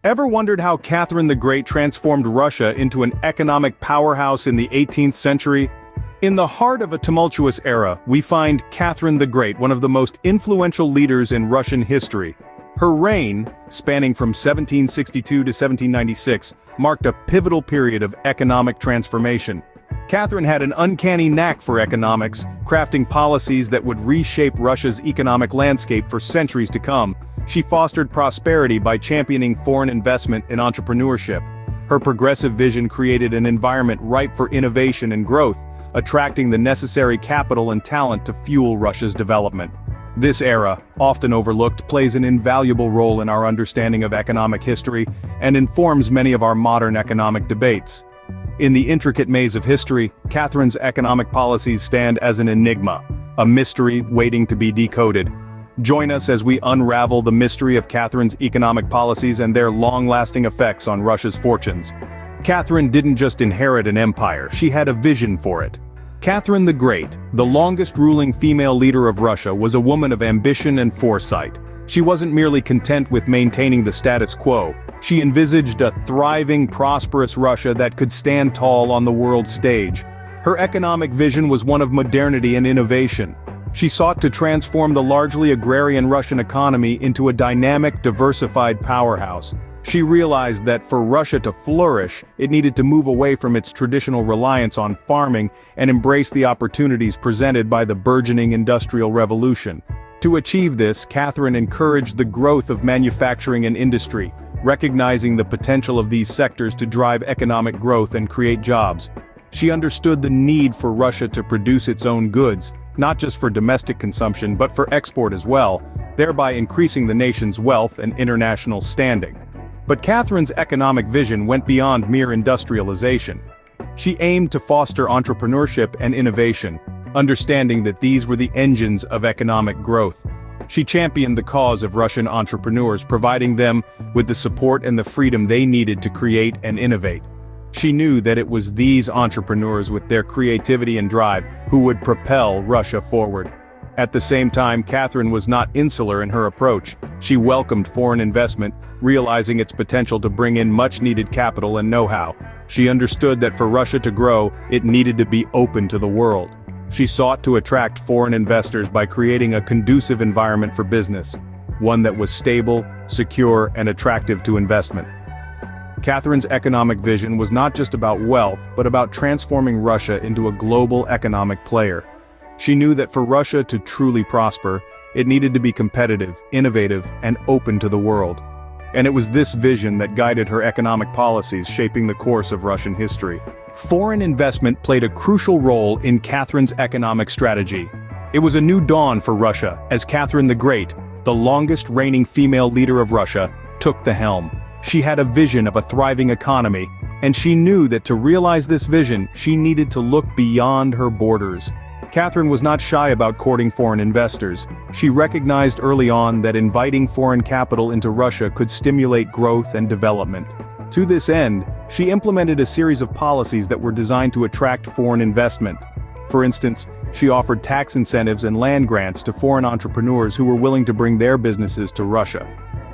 Ever wondered how Catherine the Great transformed Russia into an economic powerhouse in the 18th century? In the heart of a tumultuous era, we find Catherine the Great, one of the most influential leaders in Russian history. Her reign, spanning from 1762 to 1796, marked a pivotal period of economic transformation. Catherine had an uncanny knack for economics, crafting policies that would reshape Russia's economic landscape for centuries to come. She fostered prosperity by championing foreign investment and entrepreneurship. Her progressive vision created an environment ripe for innovation and growth, attracting the necessary capital and talent to fuel Russia's development. This era, often overlooked, plays an invaluable role in our understanding of economic history and informs many of our modern economic debates. In the intricate maze of history, Catherine's economic policies stand as an enigma, a mystery waiting to be decoded. Join us as we unravel the mystery of Catherine's economic policies and their long-lasting effects on Russia's fortunes. Catherine didn't just inherit an empire, she had a vision for it. Catherine the Great, the longest-ruling female leader of Russia, was a woman of ambition and foresight. She wasn't merely content with maintaining the status quo. She envisaged a thriving, prosperous Russia that could stand tall on the world stage. Her economic vision was one of modernity and innovation. She sought to transform the largely agrarian Russian economy into a dynamic, diversified powerhouse. She realized that for Russia to flourish, it needed to move away from its traditional reliance on farming and embrace the opportunities presented by the burgeoning industrial revolution. To achieve this, Catherine encouraged the growth of manufacturing and industry, recognizing the potential of these sectors to drive economic growth and create jobs. She understood the need for Russia to produce its own goods, not just for domestic consumption but for export as well, thereby increasing the nation's wealth and international standing. But Catherine's economic vision went beyond mere industrialization. She aimed to foster entrepreneurship and innovation, understanding that these were the engines of economic growth. She championed the cause of Russian entrepreneurs, providing them with the support and the freedom they needed to create and innovate. She knew that it was these entrepreneurs with their creativity and drive who would propel Russia forward. At the same time, Catherine was not insular in her approach. She welcomed foreign investment, realizing its potential to bring in much-needed capital and know-how. She understood that for Russia to grow, it needed to be open to the world. She sought to attract foreign investors by creating a conducive environment for business, one that was stable, secure, and attractive to investment. Catherine's economic vision was not just about wealth, but about transforming Russia into a global economic player. She knew that for Russia to truly prosper, it needed to be competitive, innovative, and open to the world. And it was this vision that guided her economic policies, shaping the course of Russian history. Foreign investment played a crucial role in Catherine's economic strategy. It was a new dawn for Russia as Catherine the Great, the longest-reigning female leader of Russia, took the helm. She had a vision of a thriving economy, and she knew that to realize this vision, she needed to look beyond her borders. Catherine was not shy about courting foreign investors. She recognized early on that inviting foreign capital into Russia could stimulate growth and development. To this end, she implemented a series of policies that were designed to attract foreign investment. For instance, she offered tax incentives and land grants to foreign entrepreneurs who were willing to bring their businesses to Russia.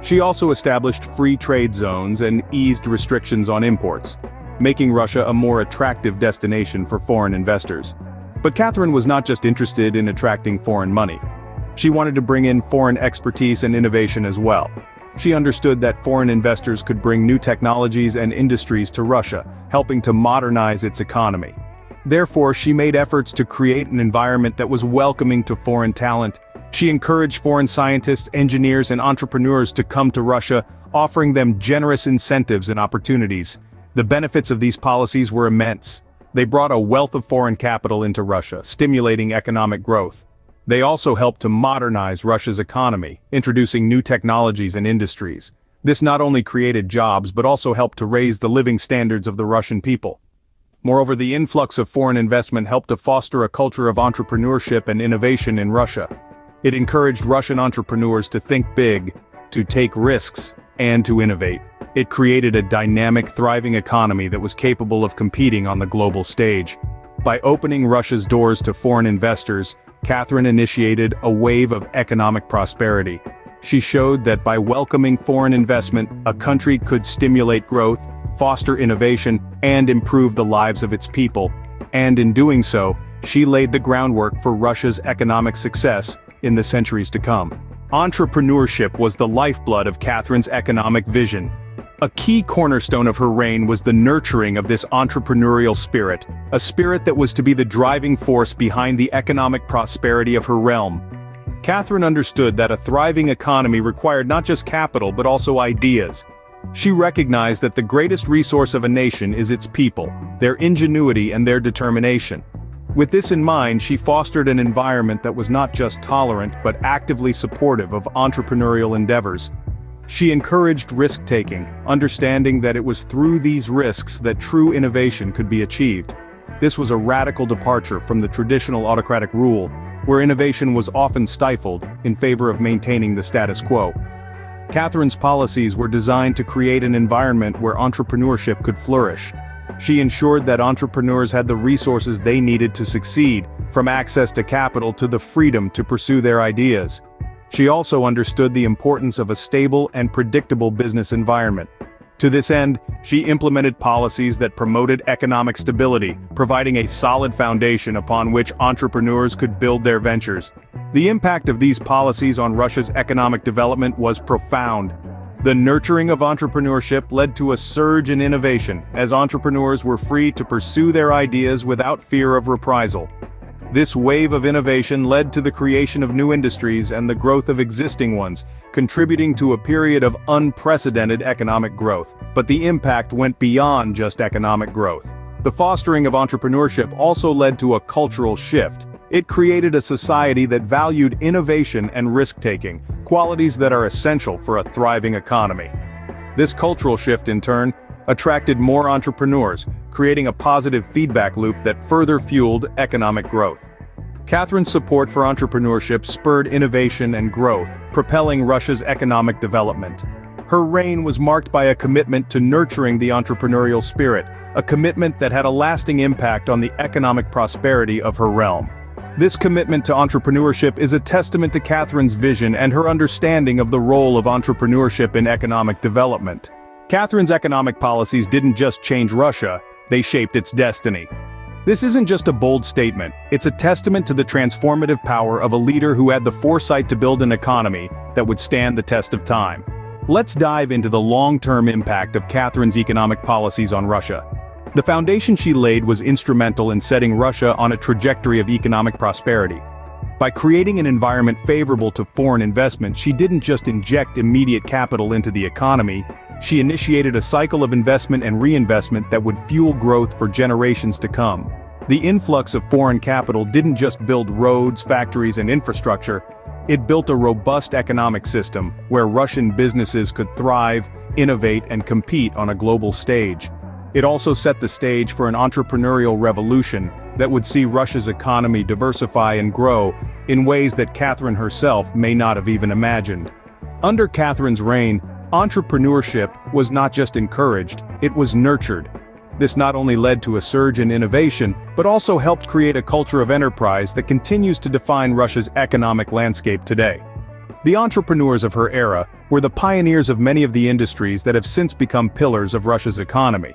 She also established free trade zones and eased restrictions on imports, making Russia a more attractive destination for foreign investors. But Catherine was not just interested in attracting foreign money. She wanted to bring in foreign expertise and innovation as well. She understood that foreign investors could bring new technologies and industries to Russia, helping to modernize its economy. Therefore, she made efforts to create an environment that was welcoming to foreign talent. She encouraged foreign scientists, engineers, and entrepreneurs to come to Russia, offering them generous incentives and opportunities. The benefits of these policies were immense. They brought a wealth of foreign capital into Russia, stimulating economic growth. They also helped to modernize Russia's economy, introducing new technologies and industries. This not only created jobs but also helped to raise the living standards of the Russian people. Moreover, the influx of foreign investment helped to foster a culture of entrepreneurship and innovation in Russia. It encouraged Russian entrepreneurs to think big, to take risks, and to innovate. It created a dynamic, thriving economy that was capable of competing on the global stage. By opening Russia's doors to foreign investors, Catherine initiated a wave of economic prosperity. She showed that by welcoming foreign investment, a country could stimulate growth, foster innovation, and improve the lives of its people. And in doing so, she laid the groundwork for Russia's economic success in the centuries to come. Entrepreneurship was the lifeblood of Catherine's economic vision. A key cornerstone of her reign was the nurturing of this entrepreneurial spirit, a spirit that was to be the driving force behind the economic prosperity of her realm. Catherine understood that a thriving economy required not just capital but also ideas. She recognized that the greatest resource of a nation is its people, their ingenuity and their determination. With this in mind, she fostered an environment that was not just tolerant but actively supportive of entrepreneurial endeavors. She encouraged risk-taking, understanding that it was through these risks that true innovation could be achieved. This was a radical departure from the traditional autocratic rule, where innovation was often stifled in favor of maintaining the status quo. Catherine's policies were designed to create an environment where entrepreneurship could flourish. She ensured that entrepreneurs had the resources they needed to succeed, from access to capital to the freedom to pursue their ideas. She also understood the importance of a stable and predictable business environment. To this end, she implemented policies that promoted economic stability, providing a solid foundation upon which entrepreneurs could build their ventures. The impact of these policies on Russia's economic development was profound. The nurturing of entrepreneurship led to a surge in innovation, as entrepreneurs were free to pursue their ideas without fear of reprisal. This wave of innovation led to the creation of new industries and the growth of existing ones, contributing to a period of unprecedented economic growth. But the impact went beyond just economic growth. The fostering of entrepreneurship also led to a cultural shift. It created a society that valued innovation and risk-taking, qualities that are essential for a thriving economy. This cultural shift, in turn, attracted more entrepreneurs, creating a positive feedback loop that further fueled economic growth. Catherine's support for entrepreneurship spurred innovation and growth, propelling Russia's economic development. Her reign was marked by a commitment to nurturing the entrepreneurial spirit, a commitment that had a lasting impact on the economic prosperity of her realm. This commitment to entrepreneurship is a testament to Catherine's vision and her understanding of the role of entrepreneurship in economic development. Catherine's economic policies didn't just change Russia, they shaped its destiny. This isn't just a bold statement, it's a testament to the transformative power of a leader who had the foresight to build an economy that would stand the test of time. Let's dive into the long-term impact of Catherine's economic policies on Russia. The foundation she laid was instrumental in setting Russia on a trajectory of economic prosperity. By creating an environment favorable to foreign investment, she didn't just inject immediate capital into the economy, she initiated a cycle of investment and reinvestment that would fuel growth for generations to come. The influx of foreign capital didn't just build roads, factories, and infrastructure, it built a robust economic system where Russian businesses could thrive, innovate, and compete on a global stage. It also set the stage for an entrepreneurial revolution that would see Russia's economy diversify and grow in ways that Catherine herself may not have even imagined. Under Catherine's reign, entrepreneurship was not just encouraged, it was nurtured. This not only led to a surge in innovation, but also helped create a culture of enterprise that continues to define Russia's economic landscape today. The entrepreneurs of her era were the pioneers of many of the industries that have since become pillars of Russia's economy.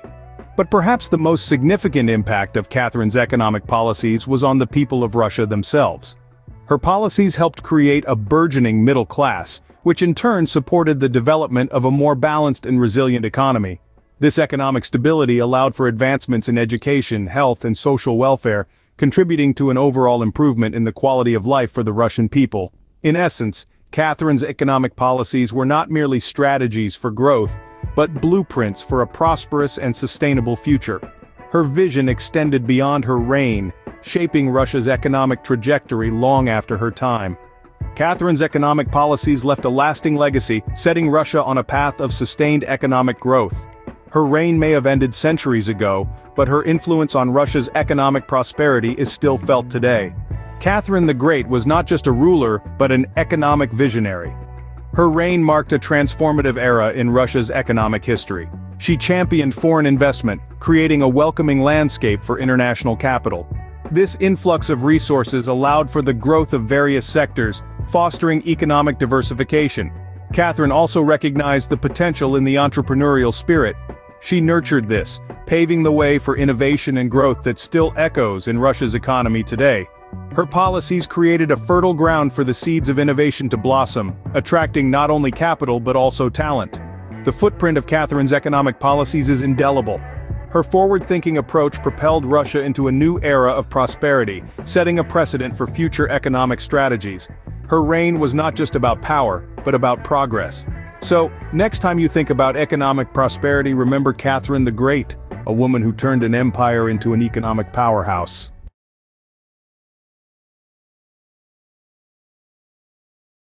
But perhaps the most significant impact of Catherine's economic policies was on the people of Russia themselves. Her policies helped create a burgeoning middle class, which in turn supported the development of a more balanced and resilient economy. This economic stability allowed for advancements in education, health, and social welfare, contributing to an overall improvement in the quality of life for the Russian people. In essence, Catherine's economic policies were not merely strategies for growth, but blueprints for a prosperous and sustainable future. Her vision extended beyond her reign, shaping Russia's economic trajectory long after her time. Catherine's economic policies left a lasting legacy, setting Russia on a path of sustained economic growth. Her reign may have ended centuries ago, but her influence on Russia's economic prosperity is still felt today. Catherine the Great was not just a ruler, but an economic visionary. Her reign marked a transformative era in Russia's economic history. She championed foreign investment, creating a welcoming landscape for international capital. This influx of resources allowed for the growth of various sectors, fostering economic diversification. Catherine also recognized the potential in the entrepreneurial spirit. She nurtured this, paving the way for innovation and growth that still echoes in Russia's economy today. Her policies created a fertile ground for the seeds of innovation to blossom, attracting not only capital but also talent. The footprint of Catherine's economic policies is indelible. Her forward-thinking approach propelled Russia into a new era of prosperity, setting a precedent for future economic strategies. Her reign was not just about power, but about progress. So, next time you think about economic prosperity, remember Catherine the Great, a woman who turned an empire into an economic powerhouse.